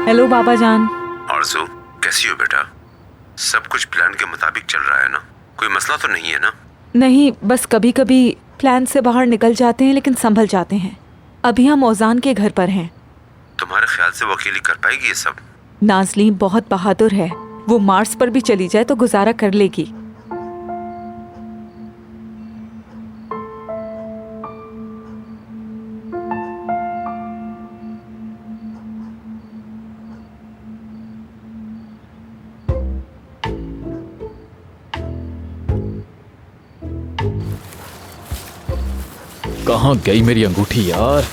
Hello बाबा जान। आरज़ू, कैसी हो बेटा? सब कुछ प्लान के मुताबिक चल रहा है ना? कोई मसला तो नहीं है ना? नहीं, बस कभी कभी प्लान से बाहर निकल जाते हैं लेकिन संभल जाते हैं। अभी हम ओजान के घर पर हैं। तुम्हारे ख्याल से वो अकेली कर पाएगी ये सब? नाज़लीन बहुत बहादुर है, वो मार्स पर भी चली जाए तो गुजारा कर लेगी। कहाँ गई मेरी अंगूठी यार?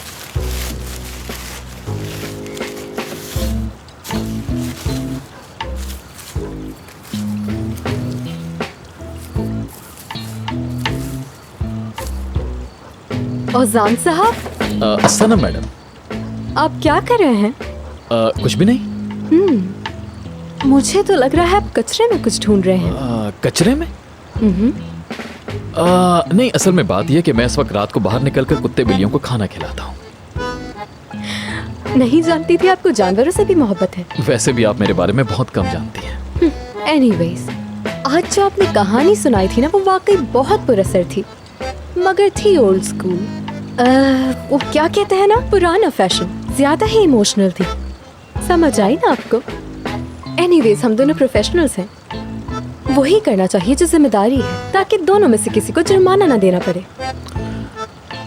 ओजान साहब। सनम मैडम। आप क्या कर रहे हैं? कुछ भी नहीं। मुझे तो लग रहा है आप कचरे में कुछ ढूंढ रहे हैं। कचरे में? नहीं, असल में बात यह कि मैं इस वक्त रात को बाहर निकलकर कुत्ते बिल्लियों को खाना खिलाता हूँ। नहीं जानती थी आपको जानवरों से भी मोहब्बत है। वैसे भी आप मेरे बारे में बहुत कम जानती हैं। एनीवेज, आज जो आपने कहानी सुनाई थी ना, वो वाकई बहुत पुरअसर थी, मगर थी ओल्ड स्कूल। वो क्या कहते हैं ना, पुराना फैशन, ज्यादा ही इमोशनल थी। समझ आई ना आपको? एनीवेज, हम दोनों प्रोफेशनल्स हैं। वही करना चाहिए जो जिम्मेदारी है, ताकि दोनों में से किसी को जुर्माना ना देना पड़े।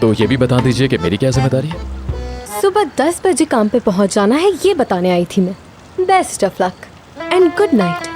तो ये भी बता दीजिए कि मेरी क्या जिम्मेदारी है? सुबह 10 बजे काम पे पहुंच जाना है, ये बताने आई थी मैं। Best of luck and good night.